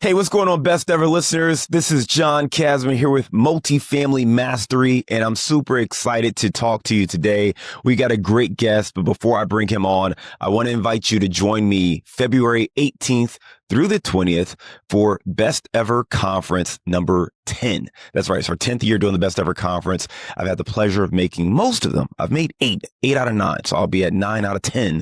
Hey, what's going on, best ever listeners? This is John Casmon here with Multifamily Mastery, and I'm super excited to talk to you today. We got a great guest, but before I bring him on, I want to invite you to join me February 18th through the 20th for Best Ever Conference number 10. That's right. It's our 10th year doing the Best Ever Conference. I've had the pleasure of making most of them. I've made eight out of 9. So I'll be at 9 out of 10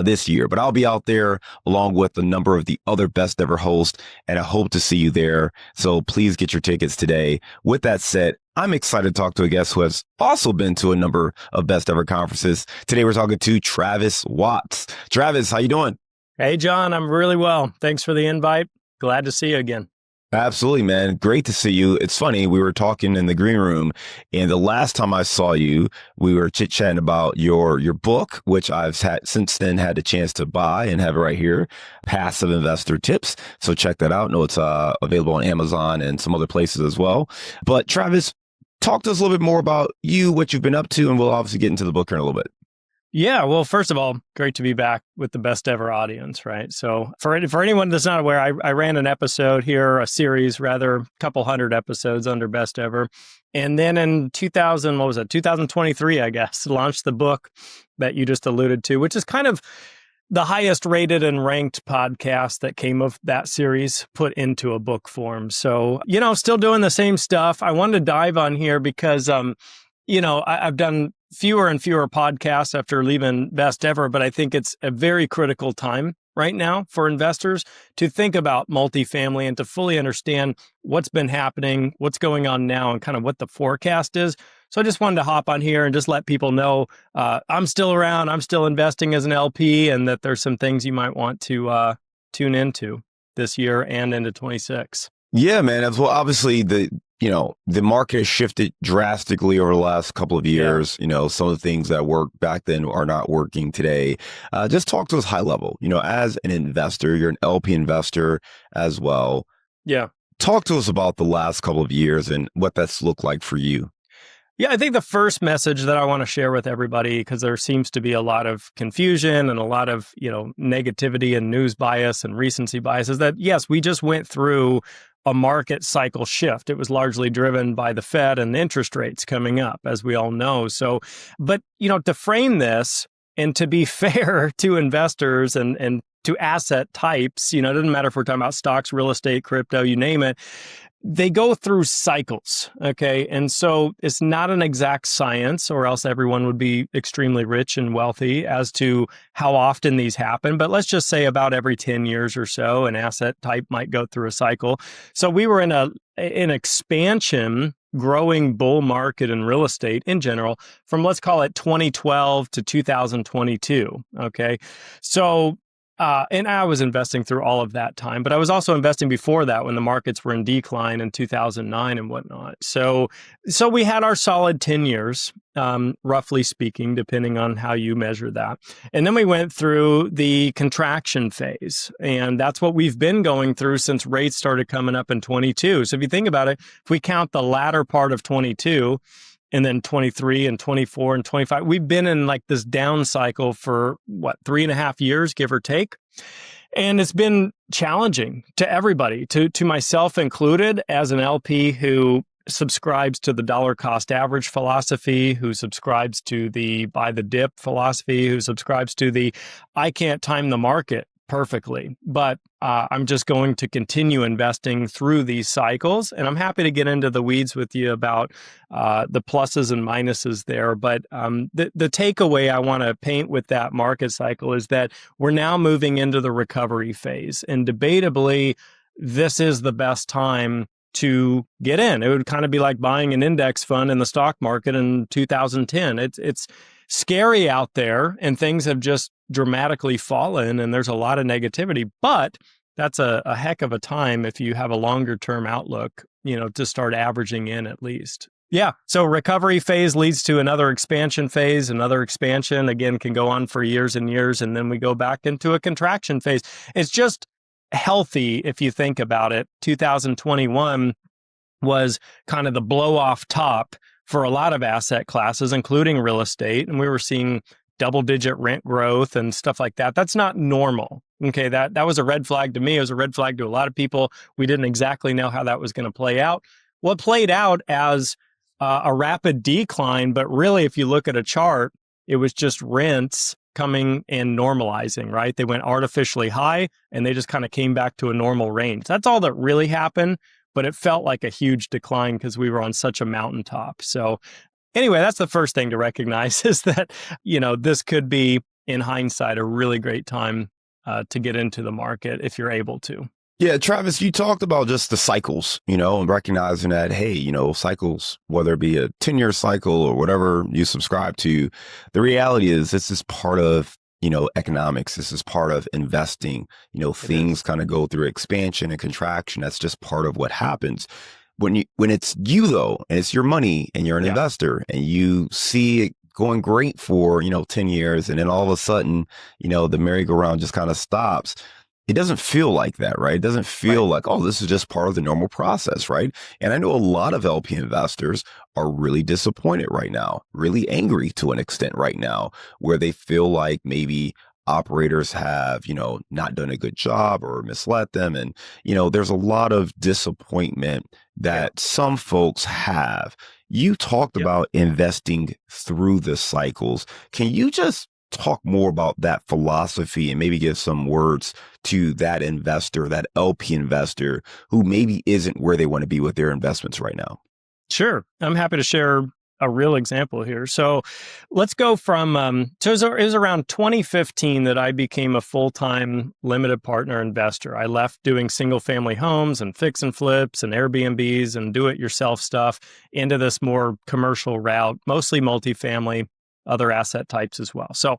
this year, but I'll be out there along with a number of the other Best Ever hosts, and I hope to see you there. So please get your tickets today. With that said, I'm excited to talk to a guest who has also been to a number of Best Ever conferences. Today, we're talking to Travis Watts. Travis, how you doing? Hey, John, I'm really well. Thanks for the invite. Glad to see you again. Absolutely, man. Great to see you. It's funny, we were talking in the green room, and the last time I saw you, we were chit-chatting about your book, which I've since then had a chance to buy and have it right here, Passive Investor Tips. So check that out. I know it's available on Amazon and some other places as well. But Travis, talk to us a little bit more about you, what you've been up to, and we'll obviously get into the book here in a little bit. Yeah, well, first of all, great to be back with the Best Ever audience, right? So for anyone that's not aware, I ran an episode here, a series rather, a couple hundred episodes under Best Ever. And then in 2023, I guess, launched the book that you just alluded to, which is kind of the highest rated and ranked podcast that came of that series put into a book form. So, still doing the same stuff. I wanted to dive on here because, I've done fewer and fewer podcasts after leaving Best Ever, but I think it's a very critical time right now for investors to think about multifamily and to fully understand what's been happening, what's going on now, and kind of what the forecast is. So I just wanted to hop on here and just let people know I'm still around, I'm still investing as an LP, and that there's some things you might want to tune into this year and into 26. Yeah, man. As well, obviously the market has shifted drastically over the last couple of years. Yeah. Some of the things that worked back then are not working today. Just talk to us high level, as an investor, you're an LP investor as well. Yeah. Talk to us about the last couple of years and what that's looked like for you. Yeah, I think the first message that I want to share with everybody, because there seems to be a lot of confusion and a lot of, negativity and news bias and recency bias, is that, yes, we just went through a market cycle shift. It was largely driven by the Fed and interest rates coming up, as we all know. So, but, to frame this and to be fair to investors and to asset types, it doesn't matter if we're talking about stocks, real estate, crypto, you name it, they go through cycles, okay? And so it's not an exact science, or else everyone would be extremely rich and wealthy as to how often these happen. But let's just say about every 10 years or so, an asset type might go through a cycle. So we were in an expansion, growing bull market in real estate in general from, let's call it 2012 to 2022, okay? So and I was investing through all of that time, but I was also investing before that when the markets were in decline in 2009 and whatnot. So we had our solid 10 years, roughly speaking, depending on how you measure that. And then we went through the contraction phase, and that's what we've been going through since rates started coming up in 22. So if you think about it, if we count the latter part of 22, and then 23 and 24 and 25, we've been in like this down cycle for 3.5 years, give or take. And it's been challenging to everybody, to myself included, as an LP who subscribes to the dollar cost average philosophy, who subscribes to the buy the dip philosophy, who subscribes to the I can't time the market perfectly, but I'm just going to continue investing through these cycles. And I'm happy to get into the weeds with you about the pluses and minuses there. But the takeaway I want to paint with that market cycle is that we're now moving into the recovery phase. And debatably, this is the best time to get in. It would kind of be like buying an index fund in the stock market in 2010. It's scary out there, and things have just dramatically fallen, and there's a lot of negativity, but that's a heck of a time if you have a longer term outlook, to start averaging in at least. Yeah. So recovery phase leads to another expansion phase. Another expansion, again, can go on for years and years, and then we go back into a contraction phase. It's just healthy if you think about it. 2021 was kind of the blow off top for a lot of asset classes, including real estate. And we were seeing double-digit rent growth and stuff like that. That's not normal. Okay, that was a red flag to me. It was a red flag to a lot of people. We didn't exactly know how that was going to play out. Well, it played out as a rapid decline, but really, if you look at a chart, it was just rents coming and normalizing, right? They went artificially high and they just kind of came back to a normal range. That's all that really happened, but it felt like a huge decline because we were on such a mountaintop. So anyway, that's the first thing to recognize is that, this could be, in hindsight, a really great time to get into the market if you're able to. Yeah, Travis, you talked about just the cycles, and recognizing that, hey, cycles, whether it be a 10-year cycle or whatever you subscribe to, the reality is this is part of, economics. This is part of investing. Things kind of go through expansion and contraction. That's just part of what happens. When it's you, though, and it's your money and you're an investor and you see it going great for, 10 years and then all of a sudden, the merry-go-round just kind of stops. It doesn't feel like that, right? It doesn't feel like, oh, this is just part of the normal process, right? And I know a lot of LP investors are really disappointed right now, really angry to an extent right now, where they feel like maybe operators have, not done a good job or misled them. And, there's a lot of disappointment that some folks have. You talked about investing through the cycles. Can you just talk more about that philosophy and maybe give some words to that investor, that LP investor who maybe isn't where they want to be with their investments right now? Sure. I'm happy to share a real example here. So let's go from, it was around 2015 that I became a full-time limited partner investor. I left doing single family homes and fix and flips and Airbnbs and do-it-yourself stuff into this more commercial route, mostly multifamily, other asset types as well. So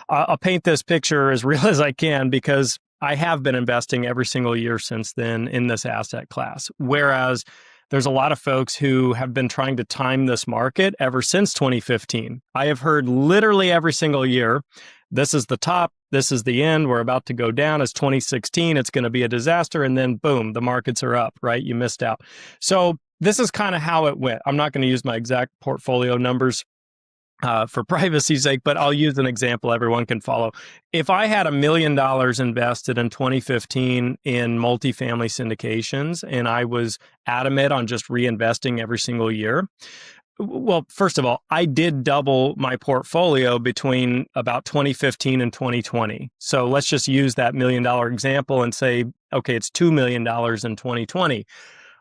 I'll paint this picture as real as I can because I have been investing every single year since then in this asset class. Whereas there's a lot of folks who have been trying to time this market ever since 2015. I have heard literally every single year, this is the top, this is the end, we're about to go down. It's 2016, it's going to be a disaster. And then boom, the markets are up, right? You missed out. So this is kind of how it went. I'm not going to use my exact portfolio numbers for privacy's sake, but I'll use an example everyone can follow. If I had $1 million invested in 2015 in multifamily syndications and I was adamant on just reinvesting every single year, well, first of all, I did double my portfolio between about 2015 and 2020. So let's just use that $1 million example and say, okay, it's $2 million in 2020.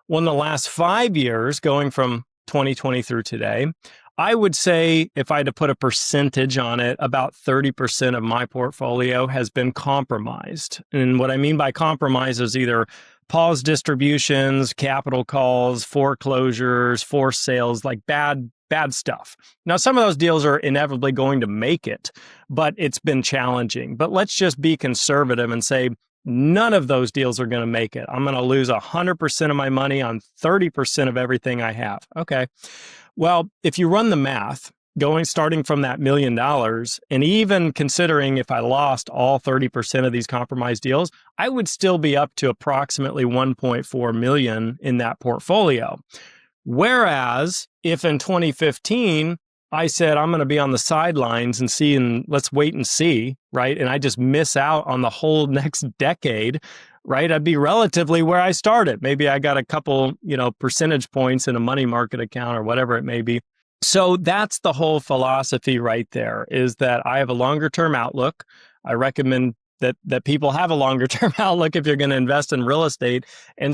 Well, in the last 5 years, going from 2020 through today, I would say if I had to put a percentage on it, about 30% of my portfolio has been compromised. And what I mean by compromise is either paused distributions, capital calls, foreclosures, forced sales, like bad stuff. Now, some of those deals are inevitably going to make it, but it's been challenging. But let's just be conservative and say none of those deals are going to make it. I'm going to lose 100% of my money on 30% of everything I have. Okay. Well, if you run the math, starting from that $1 million, and even considering if I lost all 30% of these compromised deals, I would still be up to approximately 1.4 million in that portfolio. Whereas if in 2015, I said, I'm going to be on the sidelines and let's wait and see, right? And I just miss out on the whole next decade, right? I'd be relatively where I started. Maybe I got a couple, percentage points in a money market account or whatever it may be. So that's the whole philosophy right there, is that I have a longer term outlook. I recommend that people have a longer term outlook if you're going to invest in real estate. And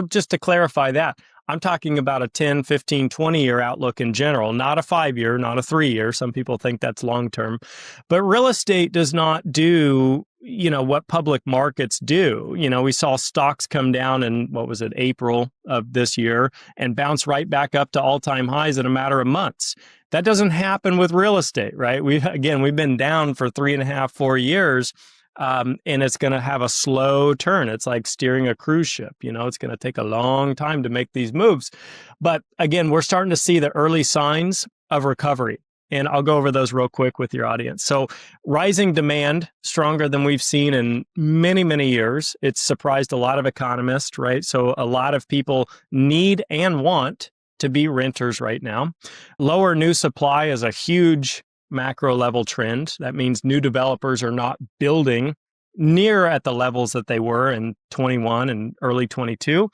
just to clarify that, I'm talking about a 10, 15, 20-year outlook in general, not a 5-year, not a 3-year. Some people think that's long-term. But real estate does not do, what public markets do. We saw stocks come down in, April of this year and bounce right back up to all-time highs in a matter of months. That doesn't happen with real estate, right? We've been down for 3.5, 4 years. And it's going to have a slow turn. It's like steering a cruise ship. It's going to take a long time to make these moves. But again, we're starting to see the early signs of recovery. And I'll go over those real quick with your audience. So rising demand, stronger than we've seen in many, many years. It's surprised a lot of economists, right? So a lot of people need and want to be renters right now. Lower new supply is a huge macro level trend. That means new developers are not building near at the levels that they were in 21 and early 22.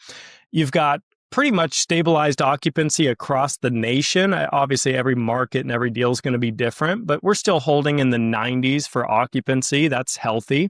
You've got pretty much stabilized occupancy across the nation. Obviously, every market and every deal is going to be different, but we're still holding in the 90s for occupancy. That's healthy.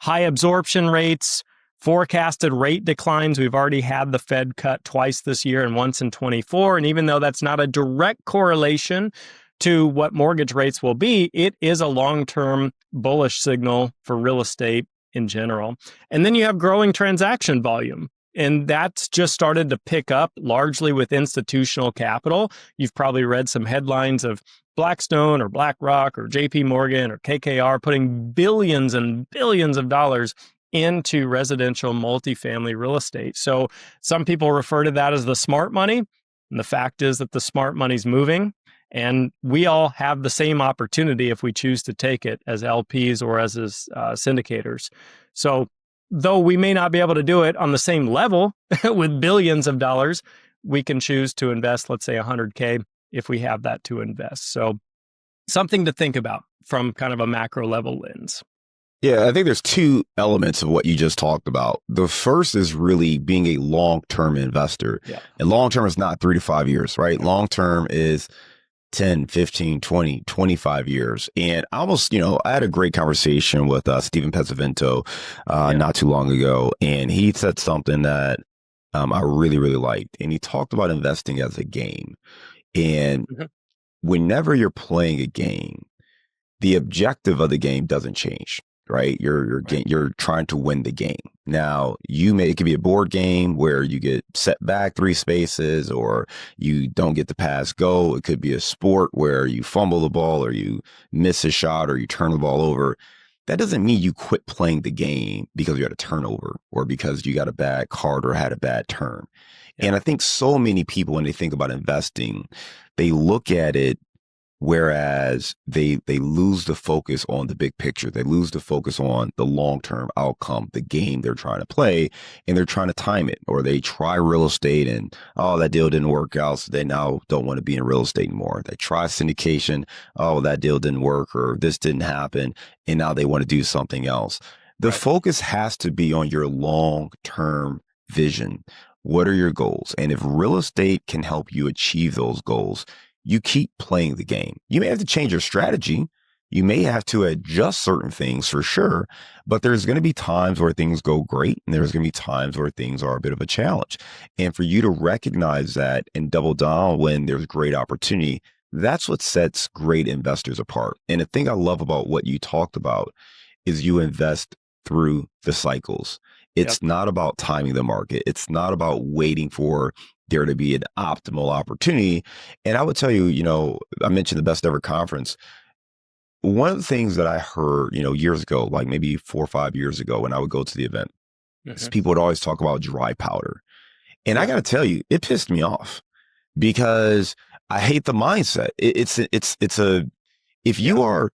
High absorption rates, forecasted rate declines. We've already had the Fed cut twice this year and once in 24. And even though that's not a direct correlation to what mortgage rates will be, it is a long-term bullish signal for real estate in general. And then you have growing transaction volume. And that's just started to pick up largely with institutional capital. You've probably read some headlines of Blackstone or BlackRock or JP Morgan or KKR putting billions and billions of dollars into residential multifamily real estate. So some people refer to that as the smart money. And the fact is that the smart money's moving. And we all have the same opportunity if we choose to take it as LPs or as syndicators. So though we may not be able to do it on the same level with billions of dollars, we can choose to invest, let's say 100K if we have that to invest. So something to think about from kind of a macro level lens. Yeah, I think there's two elements of what you just talked about. The first is really being a long-term investor. Yeah. And long-term is not 3 to 5 years, right? Long-term is 10, 15, 20, 25 years. And I almost, I had a great conversation with Stephen Pesavento not too long ago. And he said something that I really, really liked. And he talked about investing as a game. And whenever you're playing a game, the objective of the game doesn't change. Right. You're trying to win the game. Now, it could be a board game where you get set back 3 spaces or you don't get the pass go. It could be a sport where you fumble the ball or you miss a shot or you turn the ball over. That doesn't mean you quit playing the game because you had a turnover or because you got a bad card or had a bad turn. Yeah. And I think so many people, when they think about investing, they look at it whereas they lose the focus on the big picture. They lose the focus on the long-term outcome, the game they're trying to play, and they're trying to time it. Or they try real estate and, that deal didn't work out, so they now don't want to be in real estate anymore. They try syndication, that deal didn't work or this didn't happen, and now they want to do something else. The focus has to be on your long-term vision. What are your goals? And if real estate can help you achieve those goals, you keep playing the game. You may have to change your strategy. You may have to adjust certain things for sure, but there's going to be times where things go great and there's going to be times where things are a bit of a challenge. And for you to recognize that and double down when there's great opportunity, that's what sets great investors apart. And the thing I love about what you talked about is you invest through the cycles. It's not about timing the market. It's not about waiting for there to be an optimal opportunity. And I would tell you, I mentioned the best ever conference. One of the things that I heard, years ago, like maybe 4 or 5 years ago when I would go to the event, is people would always talk about dry powder. And I got to tell you, it pissed me off because I hate the mindset. If you are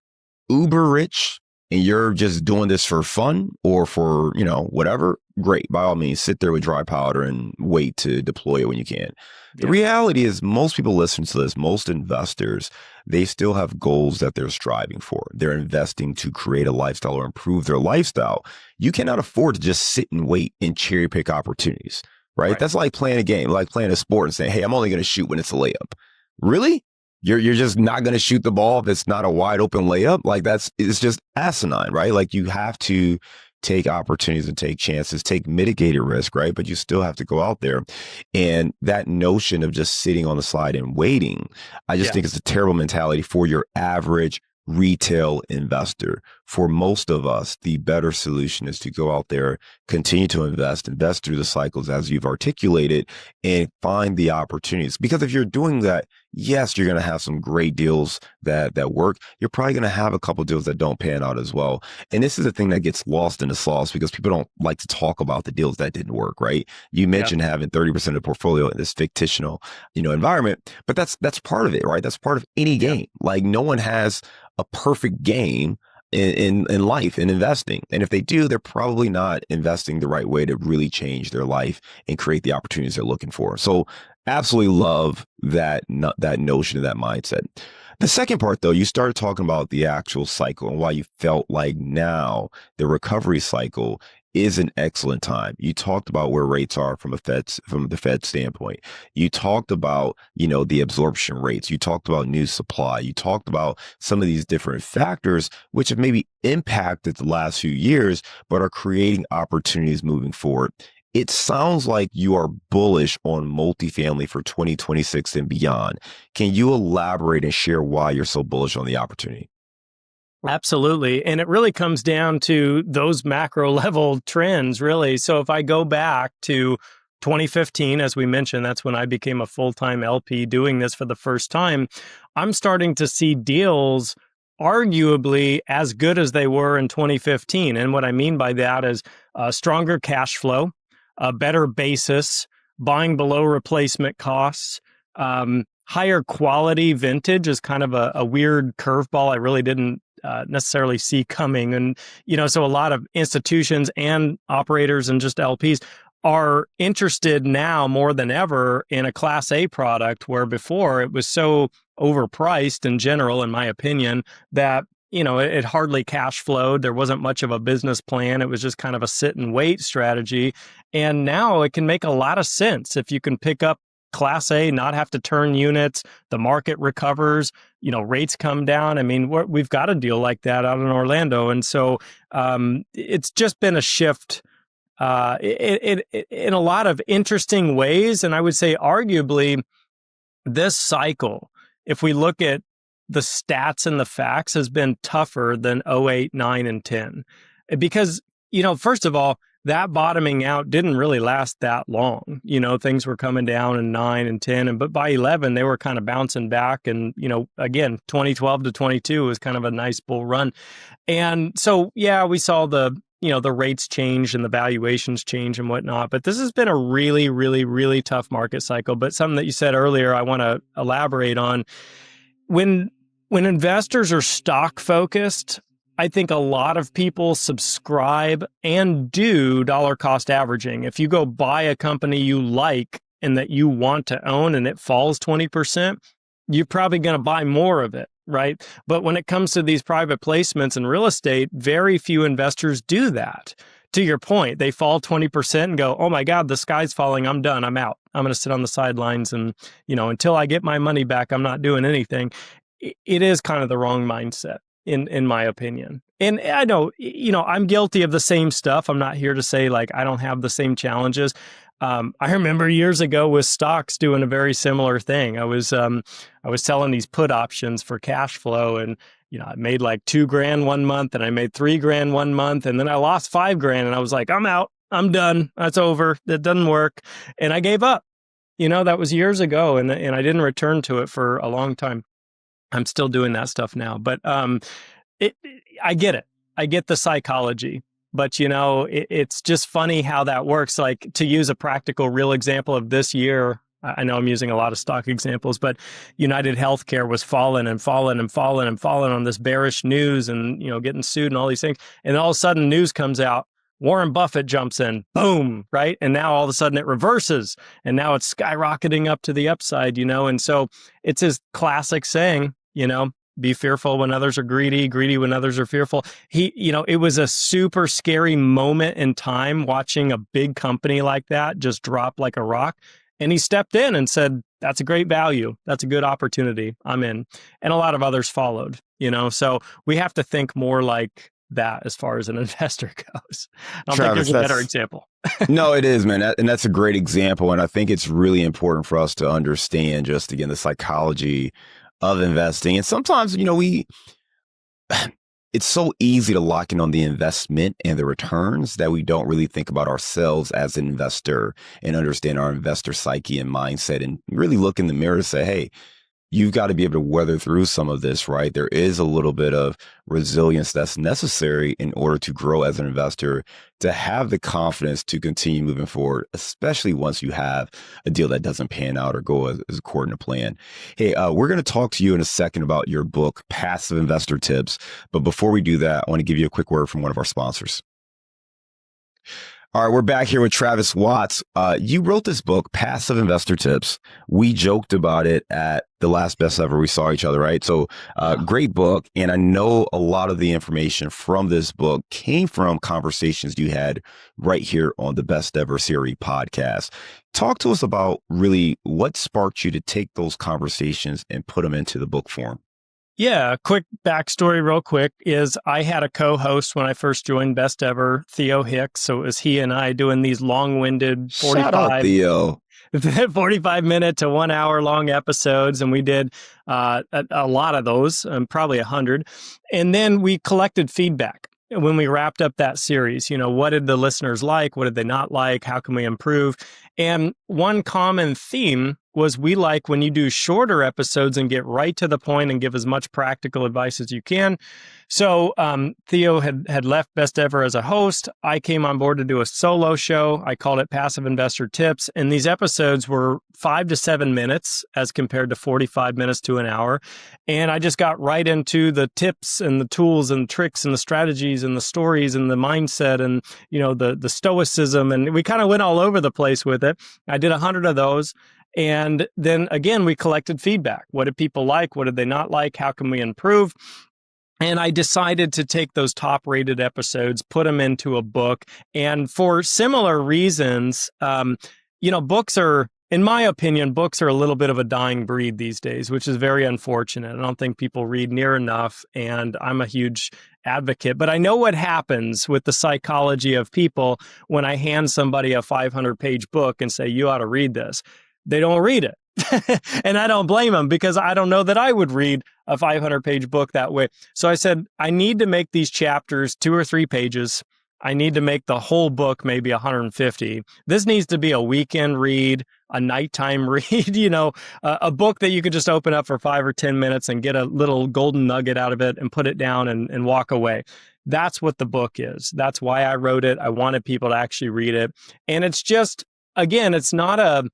uber rich and you're just doing this for fun or for, whatever, great. By all means, sit there with dry powder and wait to deploy it when you can. The reality is most people listen to this, most investors, they still have goals that they're striving for. They're investing to create a lifestyle or improve their lifestyle. You cannot afford to just sit and wait and cherry pick opportunities, right? That's like playing a game, like playing a sport and saying, hey, I'm only going to shoot when it's a layup. Really? You're just not going to shoot the ball if it's not a wide open layup. Like it's just asinine, right? Like you have to take opportunities and take chances, take mitigated risk, right? But you still have to go out there. And that notion of just sitting on the side and waiting, I just think it's a terrible mentality for your average retail investor. For most of us, the better solution is to go out there, continue to invest through the cycles as you've articulated, and find the opportunities. Because if you're doing that, yes, you're going to have some great deals that work. You're probably going to have a couple deals that don't pan out as well. And this is the thing that gets lost in the sauce because people don't like to talk about the deals that didn't work, right? You mentioned having 30% of the portfolio in this fictional, environment, but that's part of it, right? That's part of any game. Like no one has a perfect game in life and investing. And if they do, they're probably not investing the right way to really change their life and create the opportunities they're looking for. So absolutely love that notion of that mindset. The second part, though, you started talking about the actual cycle and why you felt like now the recovery cycle is an excellent time. You talked about where rates are from the Fed standpoint. You talked about, the absorption rates. You talked about new supply. You talked about some of these different factors which have maybe impacted the last few years, but are creating opportunities moving forward. It sounds like you are bullish on multifamily for 2026 and beyond. Can you elaborate and share why you're so bullish on the opportunity? Absolutely. And it really comes down to those macro level trends, really. So if I go back to 2015, as we mentioned, that's when I became a full-time LP doing this for the first time. I'm starting to see deals arguably as good as they were in 2015. And what I mean by that is stronger cash flow, a better basis, buying below replacement costs, higher quality vintage is kind of a weird curveball I really didn't necessarily see coming. And, so a lot of institutions and operators and just LPs are interested now more than ever in a Class A product, where before it was so overpriced in general, in my opinion, that it hardly cash flowed. There wasn't much of a business plan. It was just kind of a sit and wait strategy. And now it can make a lot of sense if you can pick up Class A, not have to turn units, the market recovers, rates come down. I mean, we've got a deal like that out in Orlando. And so it's just been a shift in a lot of interesting ways. And I would say arguably this cycle, if we look at the stats and the facts, has been tougher than '08, '09, and '10. Because, first of all, that bottoming out didn't really last that long. Things were coming down in 9 and 10, but by 11, they were kind of bouncing back. And, again, 2012 to 22 was kind of a nice bull run. And so, yeah, we saw the rates change and the valuations change and whatnot. But this has been a really, really, really tough market cycle. But something that you said earlier, I want to elaborate on. When investors are stock focused, I think a lot of people subscribe and do dollar cost averaging. If you go buy a company you like and that you want to own and it falls 20%, you're probably going to buy more of it, right? But when it comes to these private placements in real estate, very few investors do that. To your point, they fall 20% and go, oh my God, the sky's falling. I'm done. I'm out. I'm going to sit on the sidelines and, until I get my money back, I'm not doing anything. It is kind of the wrong mindset, in my opinion. And I know, I'm guilty of the same stuff. I'm not here to say I don't have the same challenges. I remember years ago with stocks doing a very similar thing. I was selling these put options for cash flow, and I made $2,000 one month, and I made $3,000 one month, and then I lost $5,000, and I was like, I'm out, I'm done, that's over, that doesn't work, and I gave up. That was years ago, and I didn't return to it for a long time. I'm still doing that stuff now, but I get it. I get the psychology. But, it's just funny how that works. To use a practical, real example of this year, I know I'm using a lot of stock examples, but United Healthcare was falling and falling and falling and falling on this bearish news and, getting sued and all these things. And all of a sudden news comes out, Warren Buffett jumps in, boom, right? And now all of a sudden it reverses and now it's skyrocketing up to the upside, And so it's his classic saying, be fearful when others are greedy, greedy when others are fearful. It was a super scary moment in time watching a big company like that just drop like a rock. And he stepped in and said, that's a great value. That's a good opportunity. I'm in. And a lot of others followed, So we have to think more like that as far as an investor goes. I don't think there's a better example. No, it is, man. And that's a great example. And I think it's really important for us to understand just, again, the psychology of investing. And sometimes, it's so easy to lock in on the investment and the returns that we don't really think about ourselves as an investor and understand our investor psyche and mindset and really look in the mirror and say, hey, you've got to be able to weather through some of this, right? There is a little bit of resilience that's necessary in order to grow as an investor, to have the confidence to continue moving forward, especially once you have a deal that doesn't pan out or go as according to plan. Hey, we're going to talk to you in a second about your book, Passive Investor Tips. But before we do that, I want to give you a quick word from one of our sponsors. All right, we're back here with Travis Watts. You wrote this book, Passive Investor Tips. We joked about it at the last Best Ever we saw each other, right? So great book. And I know a lot of the information from this book came from conversations you had right here on the Best Ever series podcast. Talk to us about really what sparked you to take those conversations and put them into the book form. Yeah, quick backstory real quick is I had a co-host when I first joined Best Ever, Theo Hicks. So it was he and I doing these long-winded 45-minute to 1 hour long episodes. And we did a lot of those, probably 100. And then we collected feedback. When we wrapped up that series, what did the listeners like? What did they not like? How can we improve? And one common theme was we like when you do shorter episodes and get right to the point and give as much practical advice as you can. So Theo had left Best Ever as a host. I came on board to do a solo show. I called it Passive Investor Tips. And these episodes were 5 to 7 minutes as compared to 45 minutes to an hour. And I just got right into the tips and the tools and tricks and the strategies and the stories and the mindset and, the stoicism. And we kind of went all over the place with it. I did 100 of those. And then again, we collected feedback. What did people like? What did they not like? How can we improve? And I decided to take those top rated episodes, put them into a book. And for similar reasons, books are, in my opinion, books are a little bit of a dying breed these days, which is very unfortunate. I don't think people read near enough, and I'm a huge advocate. But I know what happens with the psychology of people when I hand somebody a 500-page book and say, you ought to read this. They don't read it. And I don't blame them because I don't know that I would read a 500-page book that way. So I said, I need to make these chapters 2 or 3 pages. I need to make the whole book maybe 150. This needs to be a weekend read, a nighttime read, a book that you could just open up for 5 or 10 minutes and get a little golden nugget out of it and put it down and walk away. That's what the book is. That's why I wrote it. I wanted people to actually read it. And it's just, again, it's not a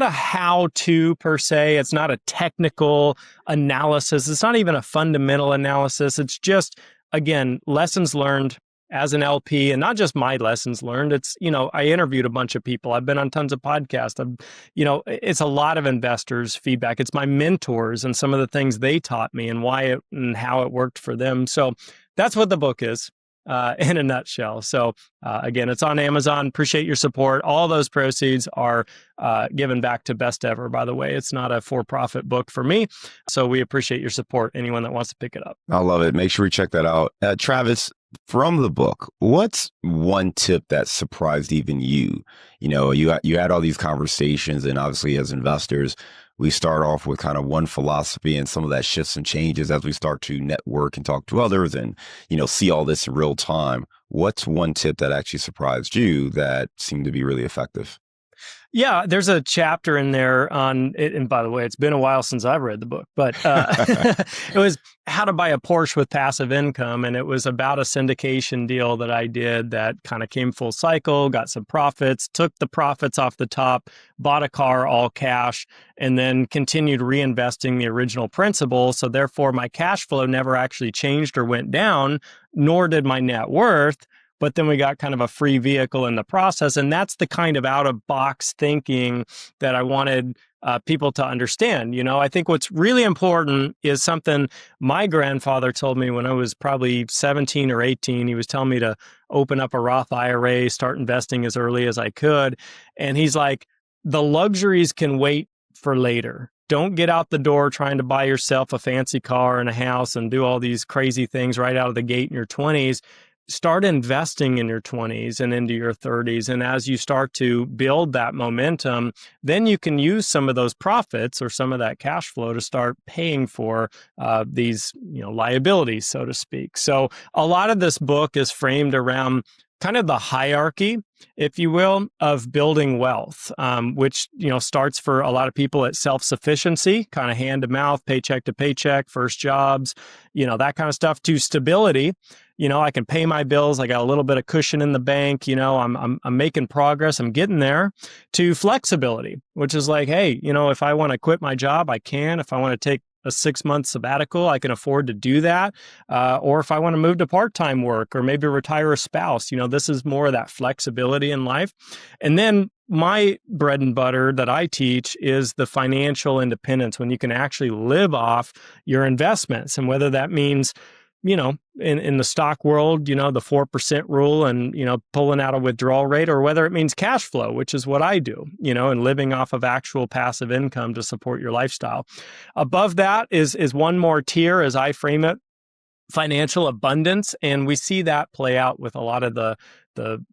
how-to per se. It's not a technical analysis. It's not even a fundamental analysis. It's just, again, lessons learned as an LP, and not just my lessons learned. It's, I interviewed a bunch of people. I've been on tons of podcasts. It's a lot of investors' feedback. It's my mentors and some of the things they taught me and why and how it worked for them. So that's what the book is. In a nutshell. So again, it's on Amazon. Appreciate your support. All those proceeds are given back to Best Ever, by the way. It's not a for-profit book for me. So we appreciate your support, anyone that wants to pick it up. I love it. Make sure you check that out. Travis, from the book, what's one tip that surprised even you? You had all these conversations, and obviously as investors, we start off with kind of one philosophy, and some of that shifts and changes as we start to network and talk to others and, see all this in real time. What's one tip that actually surprised you that seemed to be really effective? Yeah, there's a chapter in there on it. And by the way, it's been a while since I've read the book, but it was how to buy a Porsche with passive income. And it was about a syndication deal that I did that kind of came full cycle, got some profits, took the profits off the top, bought a car all cash, and then continued reinvesting the original principal. So therefore, my cash flow never actually changed or went down, nor did my net worth. But then we got kind of a free vehicle in the process. And that's the kind of out-of-box thinking that I wanted people to understand. I think what's really important is something my grandfather told me when I was probably 17 or 18. He was telling me to open up a Roth IRA, start investing as early as I could. And he's like, the luxuries can wait for later. Don't get out the door trying to buy yourself a fancy car and a house and do all these crazy things right out of the gate in your 20s. Start investing in your 20s and into your 30s. And as you start to build that momentum, then you can use some of those profits or some of that cash flow to start paying for these liabilities, so to speak. So a lot of this book is framed around kind of the hierarchy, if you will, of building wealth, which, starts for a lot of people at self-sufficiency, kind of hand to mouth, paycheck to paycheck, first jobs, that kind of stuff, to stability. I can pay my bills. I got a little bit of cushion in the bank. I'm making progress. I'm getting there. To flexibility, which is like, hey, if I want to quit my job, I can. If I want to take a 6-month sabbatical, I can afford to do that. Or if I want to move to part-time work or maybe retire a spouse, this is more of that flexibility in life. And then my bread and butter that I teach is the financial independence, when you can actually live off your investments. And whether that means, in the stock world, the 4% rule and, pulling out a withdrawal rate, or whether it means cash flow, which is what I do, and living off of actual passive income to support your lifestyle. Above that is one more tier, as I frame it, financial abundance. And we see that play out with a lot of the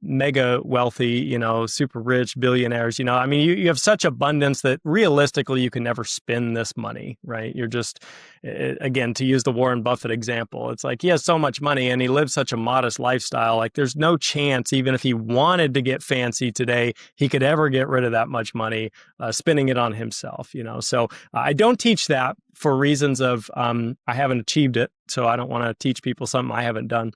mega wealthy, super rich billionaires. You have such abundance that realistically you can never spend this money, right? You're just, again, to use the Warren Buffett example, it's like he has so much money and he lives such a modest lifestyle. Like there's no chance, even if he wanted to get fancy today, he could ever get rid of that much money, spending it on himself, So I don't teach that for reasons of I haven't achieved it. So I don't want to teach people something I haven't done.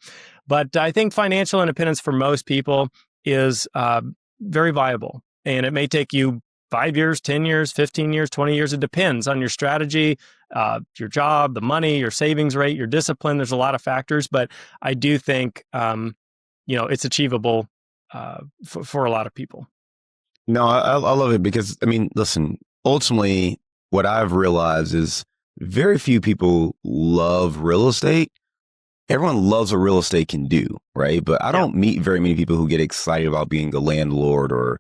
But I think financial independence for most people is very viable. And it may take you 5 years, 10 years, 15 years, 20 years. It depends on your strategy, your job, the money, your savings rate, your discipline. There's a lot of factors. But I do think, it's achievable for a lot of people. No, I love it because, listen, ultimately, what I've realized is very few people love real estate. Everyone loves what real estate can do, right? But I don't meet very many people who get excited about being a landlord or,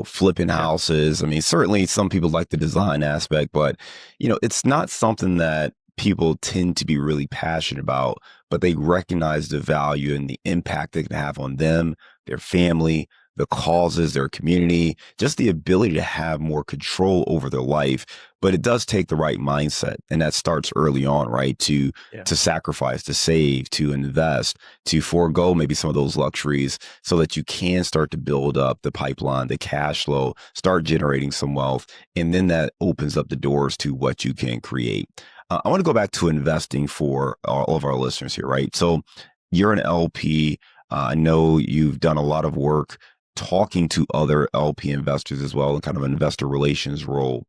flipping houses. Certainly some people like the design aspect, but, it's not something that people tend to be really passionate about, but they recognize the value and the impact it can have on them, their family, the causes, their community, just the ability to have more control over their life. But it does take the right mindset. And that starts early on, right? To sacrifice, to save, to invest, to forego maybe some of those luxuries so that you can start to build up the pipeline, the cash flow, start generating some wealth. And then that opens up the doors to what you can create. I want to go back to investing for all of our listeners here, right? So you're an LP. I know you've done a lot of work talking to other LP investors as well in kind of an investor relations role.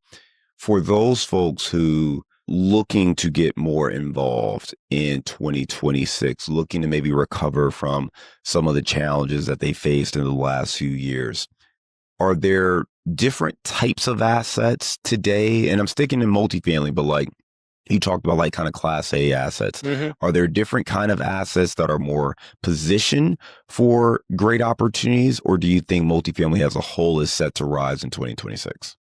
For those folks who looking to get more involved in 2026, looking to maybe recover from some of the challenges that they faced in the last few years, are there different types of assets today? And I'm sticking in multifamily, but like you talked about, like kind of class A assets. Mm-hmm. Are there different kind of assets that are more positioned for great opportunities? Or do you think multifamily as a whole is set to rise in 2026?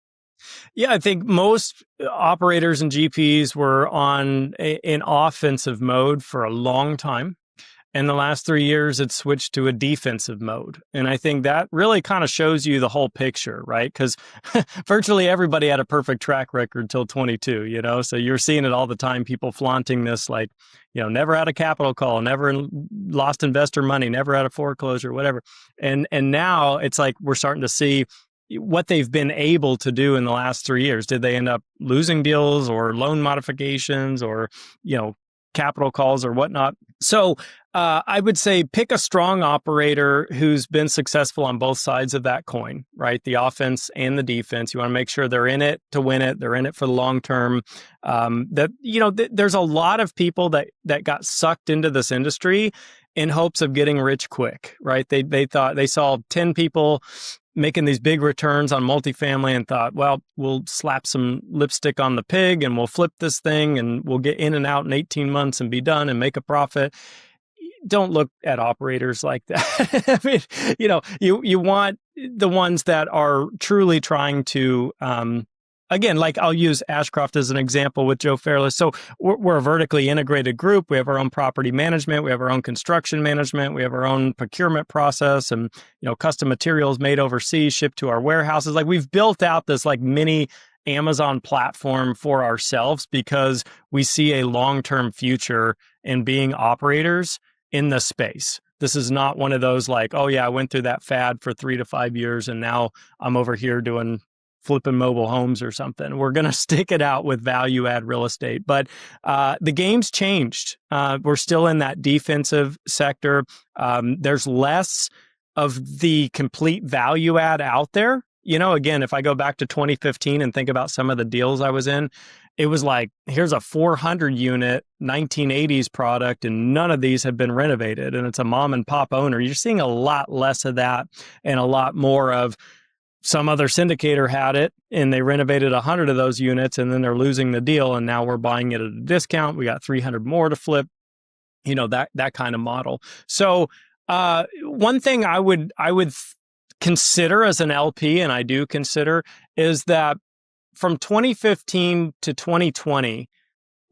Yeah, I think most operators and GPs were on an offensive mode for a long time. In the last 3 years, it's switched to a defensive mode. And I think that really kind of shows you the whole picture, right? Because virtually everybody had a perfect track record till 22, So you're seeing it all the time, people flaunting this like, never had a capital call, never lost investor money, never had a foreclosure, whatever. And now it's like we're starting to see what they've been able to do in the last 3 years. Did they end up losing deals or loan modifications or, capital calls or whatnot? So I would say pick a strong operator who's been successful on both sides of that coin, right? The offense and the defense. You want to make sure they're in it to win it. They're in it for the long term. There's a lot of people that got sucked into this industry in hopes of getting rich quick, right? They thought they saw 10 people making these big returns on multifamily and thought, well, we'll slap some lipstick on the pig and we'll flip this thing and we'll get in and out in 18 months and be done and make a profit. Don't look at operators like that. You want the ones that are truly trying to, again, like I'll use Ashcroft as an example with Joe Fairless. So we're a vertically integrated group. We have our own property management. We have our own construction management. We have our own procurement process and, custom materials made overseas, shipped to our warehouses. Like we've built out this like mini Amazon platform for ourselves because we see a long-term future in being operators in the space. This is not one of those like, oh yeah, I went through that fad for 3 to 5 years and now I'm over here doing flipping mobile homes or something. We're going to stick it out with value add real estate. But the game's changed. We're still in that defensive sector. There's less of the complete value add out there. Again, if I go back to 2015 and think about some of the deals I was in, it was like, here's a 400 unit 1980s product and none of these have been renovated and it's a mom and pop owner. You're seeing a lot less of that and a lot more of some other syndicator had it and they renovated 100 of those units and then they're losing the deal and now we're buying it at a discount. We got 300 more to flip, that kind of model. So one thing I would consider as an LP, and I do consider, is that from 2015 to 2020,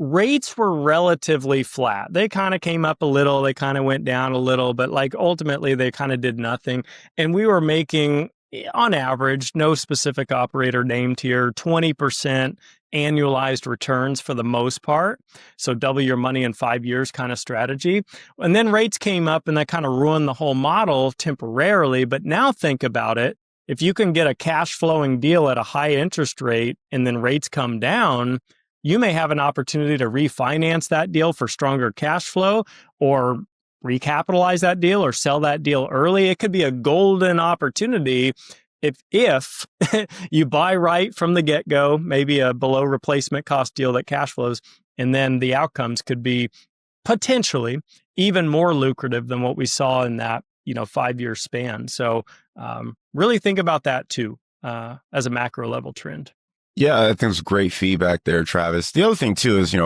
rates were relatively flat. They kind of came up a little, they kind of went down a little, but like ultimately they kind of did nothing. And we were making, on average, no specific operator named here, 20% annualized returns for the most part. So double your money in 5 years kind of strategy. And then rates came up and that kind of ruined the whole model temporarily. But now think about it. If you can get a cash flowing deal at a high interest rate and then rates come down, you may have an opportunity to refinance that deal for stronger cash flow or recapitalize that deal or sell that deal early. It could be a golden opportunity if you buy right from the get-go, maybe a below replacement cost deal that cash flows, and then the outcomes could be potentially even more lucrative than what we saw in that 5-year span. So really think about that too as a macro level trend. Yeah, I think it's great feedback there, Travis. The other thing too is,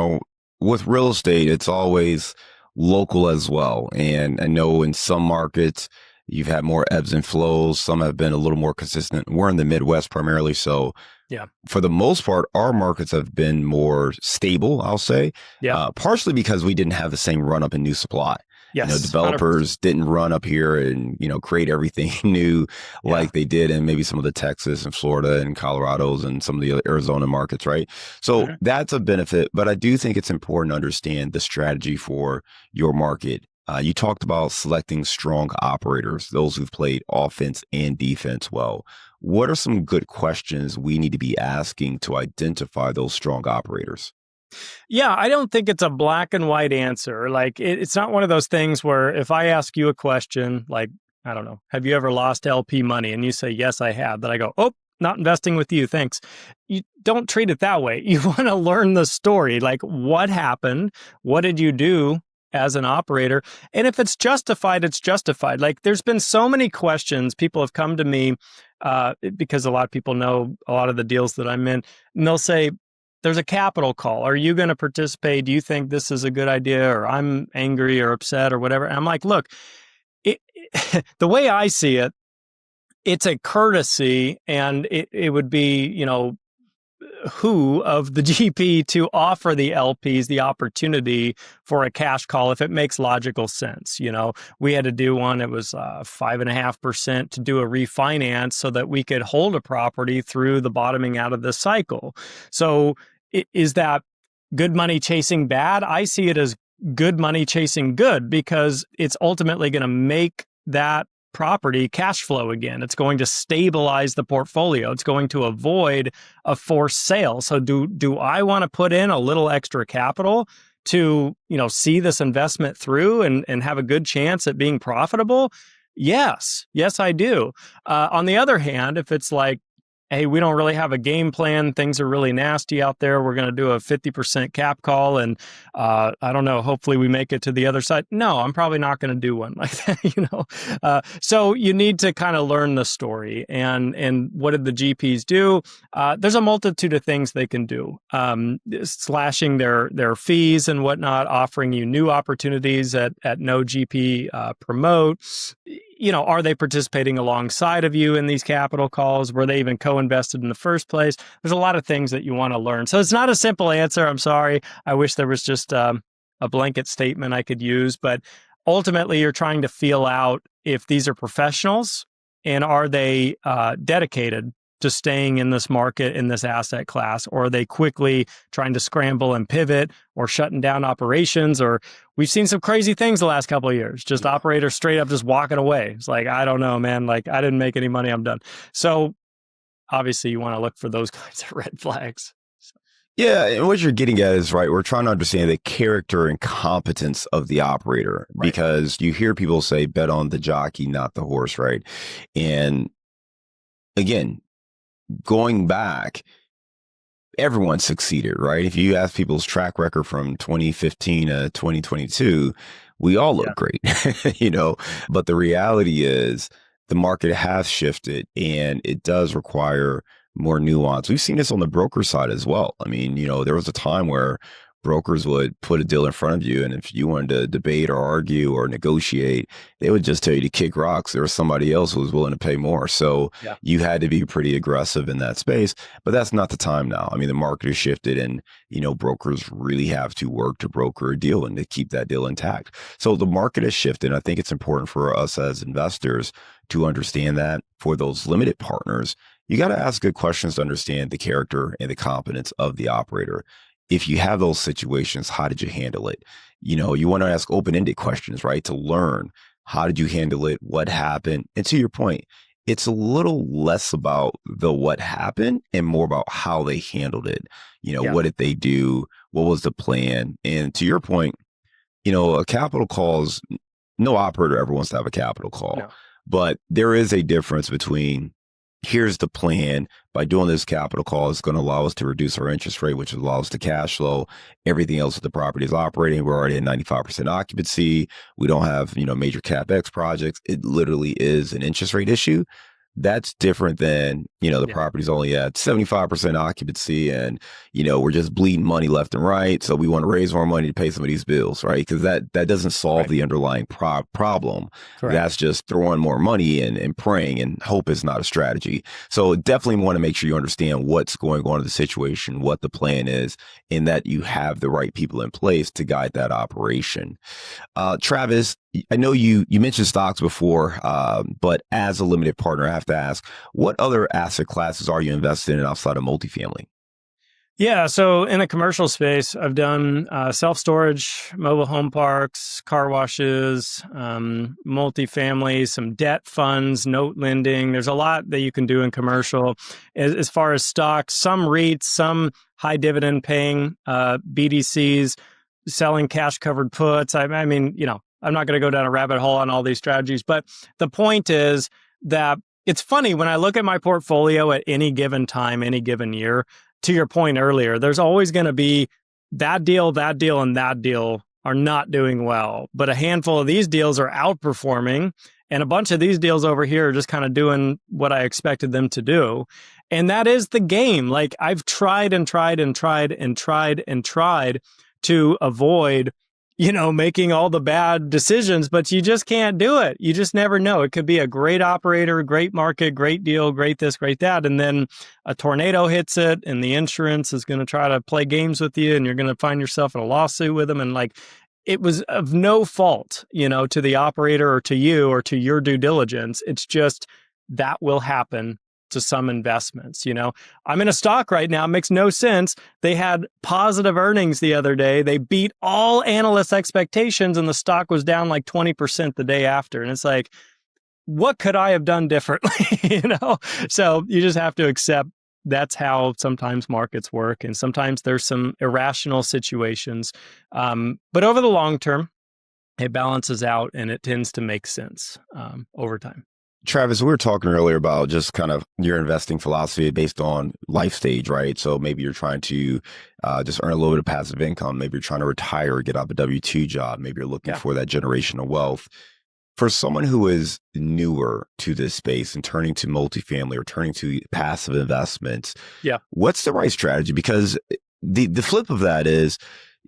with real estate, it's always local as well. And I know in some markets, you've had more ebbs and flows. Some have been a little more consistent. We're in the Midwest primarily. So yeah, for the most part, our markets have been more stable, I'll say. Yeah. Partially because we didn't have the same run up in new supply. Yes, developers 100%. Didn't run up here and, create everything new like they did in maybe some of the Texas and Florida and Colorado's and some of the Arizona markets, right? So that's a benefit. But I do think it's important to understand the strategy for your market. You talked about selecting strong operators, those who've played offense and defense well. What are some good questions we need to be asking to identify those strong operators? Yeah, I don't think it's a black and white answer. Like it's not one of those things where if I ask you a question, like, I don't know, have you ever lost LP money? And you say, yes, I have. That I go, oh, not investing with you. Thanks. You don't treat it that way. You want to learn the story. Like what happened? What did you do as an operator? And if it's justified, it's justified. Like there's been so many questions. People have come to me because a lot of people know a lot of the deals that I'm in, and they'll say, there's a capital call. Are you going to participate? Do you think this is a good idea? Or I'm angry or upset or whatever. And I'm like, look, the way I see it, it's a courtesy and it would be, who of the GP to offer the LPs the opportunity for a cash call if it makes logical sense. We had to do one, it was 5.5% to do a refinance so that we could hold a property through the bottoming out of the cycle. So is that good money chasing bad? I see it as good money chasing good because it's ultimately going to make that property cash flow again. It's going to stabilize the portfolio. It's going to avoid a forced sale. So do I want to put in a little extra capital to, see this investment through and have a good chance at being profitable? Yes, I do. On the other hand, if it's like, hey, we don't really have a game plan, things are really nasty out there, we're going to do a 50% cap call and I don't know, hopefully we make it to the other side. No, I'm probably not going to do one like that, So you need to kind of learn the story and what did the GPs do? There's a multitude of things they can do. Slashing their fees and whatnot, offering you new opportunities at no GP promote. Are they participating alongside of you in these capital calls? Were they even co-invested in the first place? There's a lot of things that you want to learn. So it's not a simple answer. I'm sorry. I wish there was just a blanket statement I could use. But ultimately, you're trying to feel out if these are professionals and are they dedicated to staying in this market, in this asset class? Or are they quickly trying to scramble and pivot or shutting down operations? Or we've seen some crazy things the last couple of years, just operators straight up just walking away. It's like, I don't know, man. Like, I didn't make any money. I'm done. So obviously you want to look for those kinds of red flags. Yeah, and what you're getting at is right. We're trying to understand the character and competence of the operator, Right. because you hear people say, bet on the jockey, not the horse, right? And again, going back, everyone succeeded, right? If you ask people's track record from 2015 to 2022, we all look great, but the reality is the market has shifted and it does require more nuance. We've seen this on the broker side as well. I mean, there was a time where brokers would put a deal in front of you, and if you wanted to debate or argue or negotiate, they would just tell you to kick rocks. There was somebody else who was willing to pay more. So you had to be pretty aggressive in that space, but that's not the time now. I mean, the market has shifted, and, brokers really have to work to broker a deal and to keep that deal intact. So the market has shifted. I think it's important for us as investors to understand that. For those limited partners, you got to ask good questions to understand the character and the competence of the operator. If you have those situations, how did you handle it? You want to ask open-ended questions, right? To learn, how did you handle it? What happened? And to your point, it's a little less about the what happened and more about how they handled it. What did they do? What was the plan? And to your point, a capital calls, no operator ever wants to have a capital call, but there is a difference between, here's the plan. By doing this capital call, it's going to allow us to reduce our interest rate, which allows the cash flow. Everything else that the property is operating, we're already at 95% occupancy. We don't have, major CapEx projects. It literally is an interest rate issue. That's different than, the property's only at 75% occupancy and, we're just bleeding money left and right. So we want to raise more money to pay some of these bills, right? Because that doesn't solve the underlying problem. Correct. That's just throwing more money in and praying, and hope is not a strategy. So definitely want to make sure you understand what's going on in the situation, what the plan is, and that you have the right people in place to guide that operation. Travis, I know you mentioned stocks before, but as a limited partner, I have to ask, what other asset classes are you invested in outside of multifamily? Yeah, so in the commercial space, I've done self-storage, mobile home parks, car washes, multifamily, some debt funds, note lending. There's a lot that you can do in commercial. As far as stocks, some REITs, some high dividend paying BDCs, selling cash covered puts. I mean, I'm not going to go down a rabbit hole on all these strategies, but the point is that it's funny when I look at my portfolio at any given time, any given year. To your point earlier, there's always going to be that deal, and that deal are not doing well. But a handful of these deals are outperforming, and a bunch of these deals over here are just kind of doing what I expected them to do. And that is the game. Like, I've tried to avoid, making all the bad decisions, but you just can't do it. You just never know. It could be a great operator, great market, great deal, great this, great that. And then a tornado hits it and the insurance is going to try to play games with you and you're going to find yourself in a lawsuit with them. And like, it was of no fault, to the operator or to you or to your due diligence. It's just that will happen to some investments. I'm in a stock right now. It makes no sense. They had positive earnings the other day. They beat all analysts' expectations and the stock was down like 20% the day after. And it's like, what could I have done differently? So you just have to accept that's how sometimes markets work. And sometimes there's some irrational situations. But over the long term, it balances out and it tends to make sense over time. Travis, we were talking earlier about just kind of your investing philosophy based on life stage, right? So maybe you're trying to just earn a little bit of passive income. Maybe you're trying to retire, get out of a W-2 job. Maybe you're looking for that generational wealth. For someone who is newer to this space and turning to multifamily or turning to passive investments, what's the right strategy? Because the flip of that is,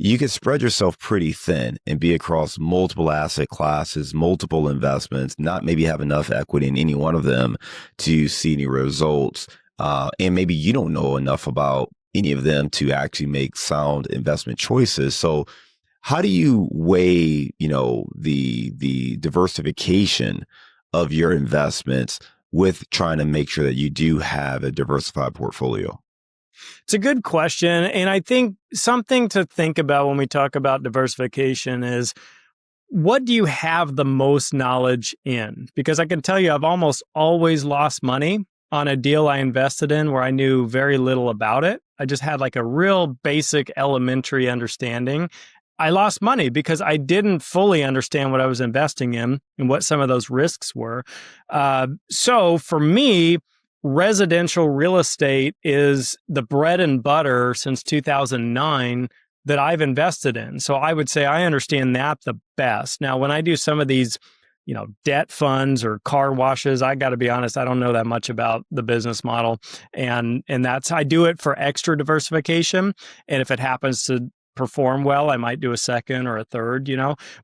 you can spread yourself pretty thin and be across multiple asset classes, multiple investments, not maybe have enough equity in any one of them to see any results. And maybe you don't know enough about any of them to actually make sound investment choices. So how do you weigh, the diversification of your investments with trying to make sure that you do have a diversified portfolio? It's a good question. And I think something to think about when we talk about diversification is, what do you have the most knowledge in? Because I can tell you, I've almost always lost money on a deal I invested in where I knew very little about it. I just had like a real basic elementary understanding. I lost money because I didn't fully understand what I was investing in and what some of those risks were. So for me, residential real estate is the bread and butter since 2009 that I've invested in. So I would say I understand that the best. Now, when I do some of these, debt funds or car washes, I got to be honest, I don't know that much about the business model. And that's, I do it for extra diversification. And if it happens to perform well, I might do a second or a third,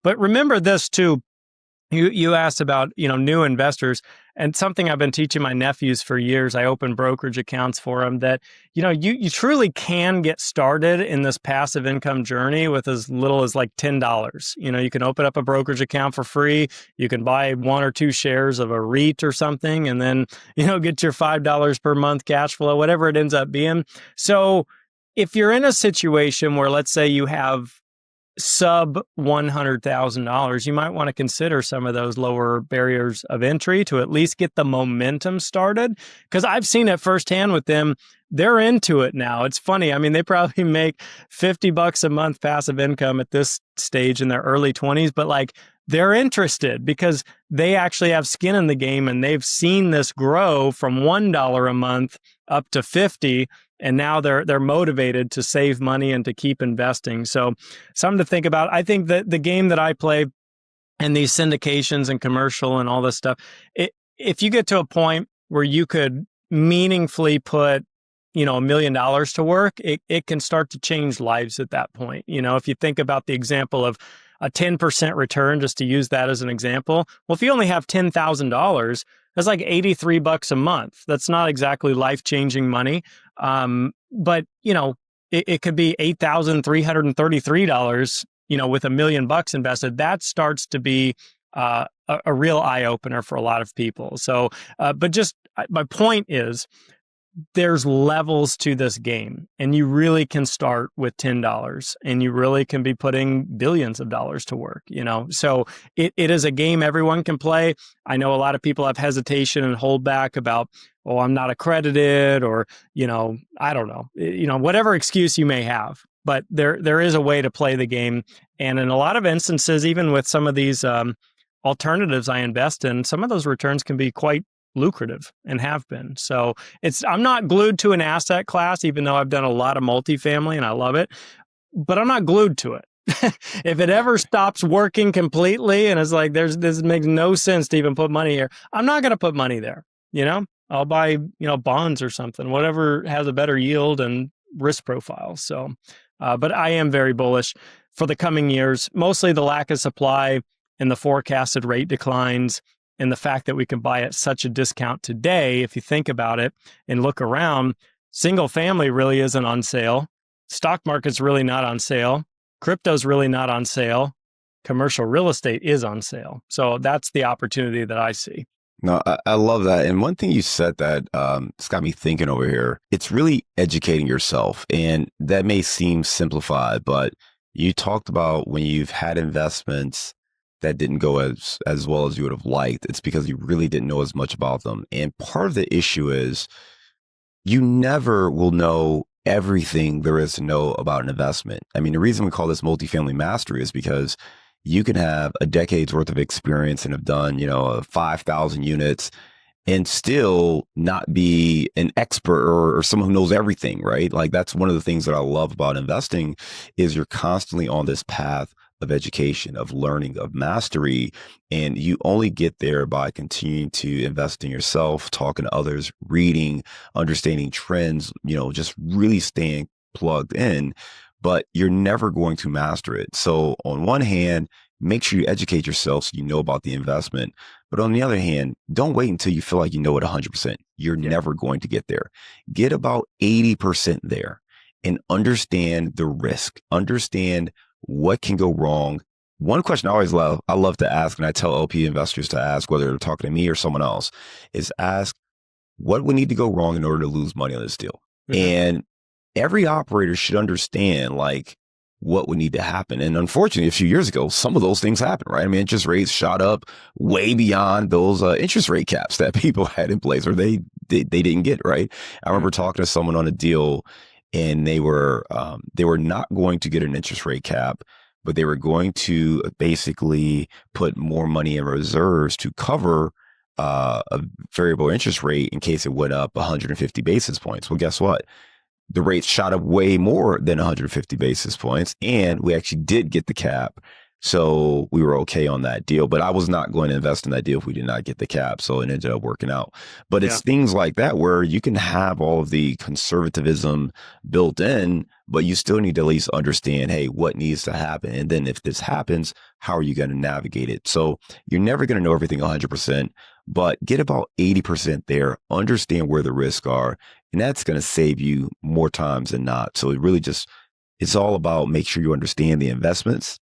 But remember this too. You asked about, new investors, and something I've been teaching my nephews for years. I open brokerage accounts for them that, you truly can get started in this passive income journey with as little as like $10. You can open up a brokerage account for free. You can buy 1 or 2 shares of a REIT or something, and then, get your $5 per month cash flow, whatever it ends up being. So if you're in a situation where, let's say you have sub $100,000, you might want to consider some of those lower barriers of entry to at least get the momentum started. Because I've seen it firsthand with them. They're into it now. It's funny. I mean, they probably make $50 a month passive income at this stage in their early 20s, but like they're interested because they actually have skin in the game and they've seen this grow from $1 a month up to 50. And now they're motivated to save money and to keep investing. So something to think about. I think that the game that I play and these syndications and commercial and all this stuff, if you get to a point where you could meaningfully put, $1 million to work, it can start to change lives at that point. If you think about the example of a 10% return, just to use that as an example. Well, if you only have $10,000, that's like $83 a month. That's not exactly life-changing money. But it could be $8,333, with $1 million invested. That starts to be a real eye-opener for a lot of people. So, but just my point is, there's levels to this game, and you really can start with $10 and you really can be putting billions of dollars to work, So it is a game everyone can play. I know a lot of people have hesitation and hold back about, oh, I'm not accredited, or, I don't know, whatever excuse you may have, but there is a way to play the game. And in a lot of instances, even with some of these alternatives I invest in, some of those returns can be quite lucrative and have been. So I'm not glued to an asset class, even though I've done a lot of multifamily and I love it, but I'm not glued to it. If it ever stops working completely and it's like, this makes no sense to even put money here, I'm not going to put money there. I'll buy, bonds or something, whatever has a better yield and risk profile. So, but I am very bullish for the coming years, mostly the lack of supply and the forecasted rate declines. And the fact that we can buy at such a discount today, if you think about it and look around, single family really isn't on sale. Stock market's really not on sale. Crypto's really not on sale. Commercial real estate is on sale. So that's the opportunity that I see. No, I love that. And one thing you said that it's got me thinking over here, it's really educating yourself. And that may seem simplified, but you talked about when you've had investments that didn't go as well as you would have liked. It's because you really didn't know as much about them. And part of the issue is you never will know everything there is to know about an investment. I mean, the reason we call this multifamily mastery is because you can have a decade's worth of experience and have done, 5,000 units and still not be an expert or someone who knows everything, right? Like that's one of the things that I love about investing is you're constantly on this path of education, of learning, of mastery. And you only get there by continuing to invest in yourself, talking to others, reading, understanding trends, just really staying plugged in, but you're never going to master it. So on one hand, make sure you educate yourself so you know about the investment. But on the other hand, don't wait until you feel like you know it 100%. You're never going to get there. Get about 80% there and understand the risk, understand what can go wrong, one question I love to ask, and I tell LP investors to ask, whether they're talking to me or someone else, is ask what would need to go wrong in order to lose money on this deal. Mhm. And every operator should understand like what would need to happen. And unfortunately, a few years ago, some of those things happened, right? I mean, interest rates shot up way beyond those interest rate caps that people had in place, or they didn't get, right? I remember talking to someone on a deal, and they were not going to get an interest rate cap, but they were going to basically put more money in reserves to cover a variable interest rate in case it went up 150 basis points. Well, guess what? The rates shot up way more than 150 basis points, and we actually did get the cap. So we were okay on that deal, but I was not going to invest in that deal if we did not get the cap. So it ended up working out. But it's things like that where you can have all of the conservatism built in, but you still need to at least understand, hey, what needs to happen? And then if this happens, how are you going to navigate it? So you're never going to know everything 100%, but get about 80% there, understand where the risks are, and that's going to save you more times than not. So it really just, it's all about make sure you understand the investments,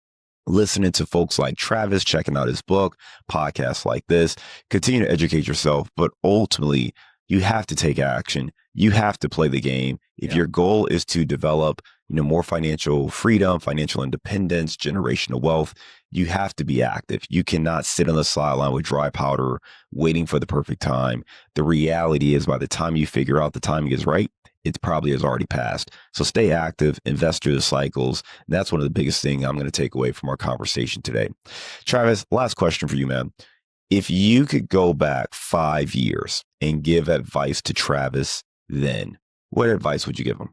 listening to folks like Travis, checking out his book, podcasts like this, continue to educate yourself. But ultimately, you have to take action. You have to play the game. If your goal is to develop, more financial freedom, financial independence, generational wealth, you have to be active. You cannot sit on the sideline with dry powder, waiting for the perfect time. The reality is by the time you figure out the timing is right, it probably has already passed. So stay active, invest through the cycles. That's one of the biggest things I'm going to take away from our conversation today. Travis, last question for you, man. If you could go back 5 years and give advice to Travis then, what advice would you give him?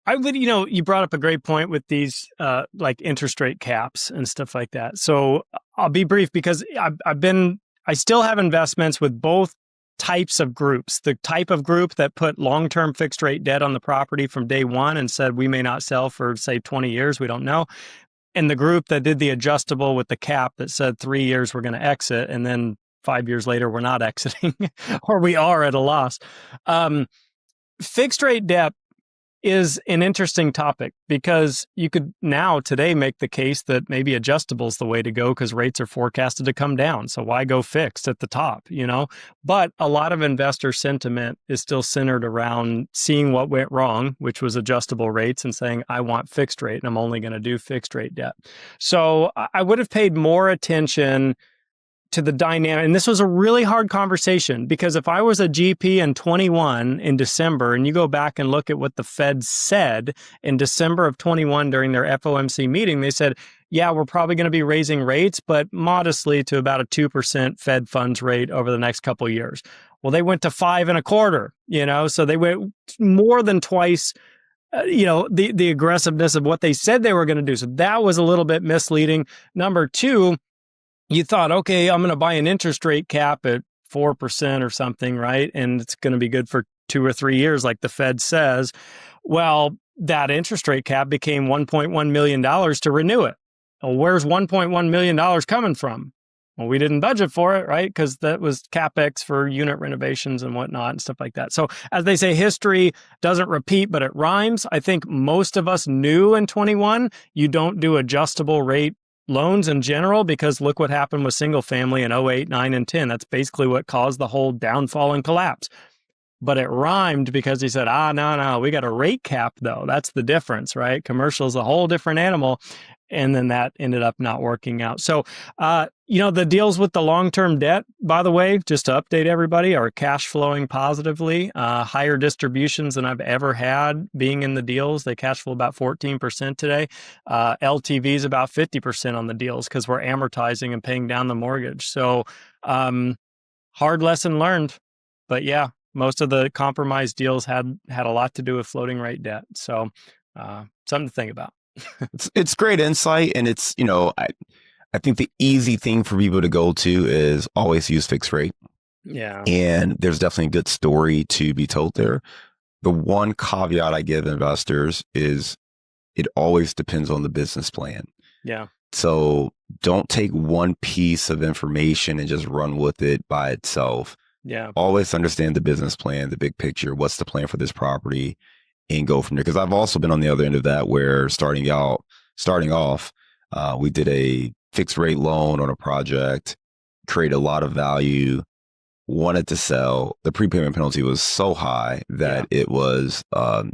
I would, you brought up a great point with these like interest rate caps and stuff like that. So I'll be brief because I still have investments with both types of groups. The type of group that put long-term fixed rate debt on the property from day one and said, we may not sell for say 20 years, we don't know. And the group that did the adjustable with the cap that said 3 years, we're going to exit. And then 5 years later, we're not exiting or we are at a loss. Fixed rate debt is an interesting topic because you could now today make the case that maybe adjustable is the way to go because rates are forecasted to come down. So why go fixed at the top, But a lot of investor sentiment is still centered around seeing what went wrong, which was adjustable rates, and saying, I want fixed rate and I'm only going to do fixed rate debt. So I would have paid more attention to the dynamic. And this was a really hard conversation because if I was a GP in 21 in December, and you go back and look at what the Fed said in December of 21 during their FOMC meeting, they said, yeah, we're probably going to be raising rates, but modestly to about a 2% Fed funds rate over the next couple of years. Well, they went to 5.25, so they went more than twice the aggressiveness of what they said they were going to do. So that was a little bit misleading. Number two, you thought, okay, I'm going to buy an interest rate cap at 4% or something, right? And it's going to be good for 2 or 3 years, like the Fed says. Well, that interest rate cap became $1.1 million to renew it. Well, where's $1.1 million coming from? Well, we didn't budget for it, right? Because that was CapEx for unit renovations and whatnot and stuff like that. So as they say, history doesn't repeat, but it rhymes. I think most of us knew in 21, you don't do adjustable rate loans in general, because look what happened with single family in 08, 9, and 10. That's basically what caused the whole downfall and collapse. But it rhymed because he said, no, we got a rate cap though. That's the difference, right? Commercial is a whole different animal. And then that ended up not working out. So, the deals with the long-term debt, by the way, just to update everybody, are cash flowing positively, higher distributions than I've ever had being in the deals. They cash flow about 14% today. LTV is about 50% on the deals because we're amortizing and paying down the mortgage. So, hard lesson learned. But yeah, most of the compromised deals had a lot to do with floating rate debt. So, something to think about. It's great insight. And it's, I think the easy thing for people to go to is always use fixed rate. Yeah. And there's definitely a good story to be told there. The one caveat I give investors is it always depends on the business plan. Yeah. So don't take one piece of information and just run with it by itself. Yeah. Always understand the business plan, the big picture. What's the plan for this property? And go from there. Because I've also been on the other end of that where starting off, We did a fixed rate loan on a project, created a lot of value, wanted to sell. The prepayment penalty was so high Yeah. that it was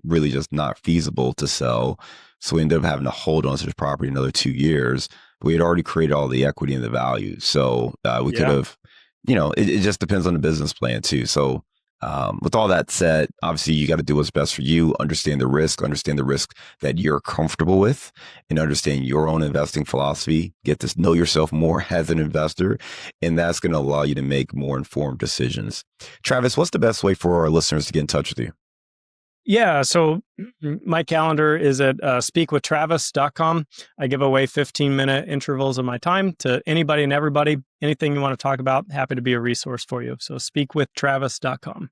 really just not feasible to sell. So we ended up having to hold on to the property another 2 years. We had already created all the equity and the value. So we could Yeah. have, it just depends on the business plan too. So with all that said, obviously you got to do what's best for you, understand the risk that you're comfortable with, and understand your own investing philosophy. Get to know yourself more as an investor, and that's going to allow you to make more informed decisions. Travis, what's the best way for our listeners to get in touch with you? Yeah. So my calendar is at speakwithtravis.com. I give away 15-minute intervals of my time to anybody and everybody. Anything you want to talk about, happy to be a resource for you. So speakwithtravis.com.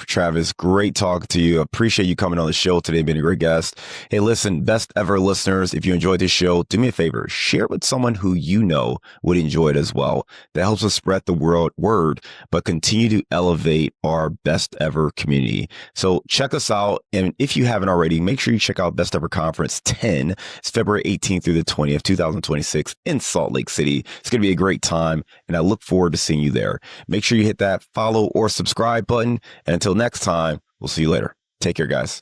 Travis, great talking to you. Appreciate you coming on the show today, being a great guest. Hey, listen, best ever listeners, if you enjoyed this show, do me a favor, share it with someone who you know would enjoy it as well. That helps us spread the word, but continue to elevate our best ever community. So check us out. And if you haven't already, make sure you check out Best Ever Conference 10. It's February 18th through the 20th, 2026 in Salt Lake City. It's going to be a great time, and I look forward to seeing you there. Make sure you hit that follow or subscribe button. And until next time, we'll see you later. Take care, guys.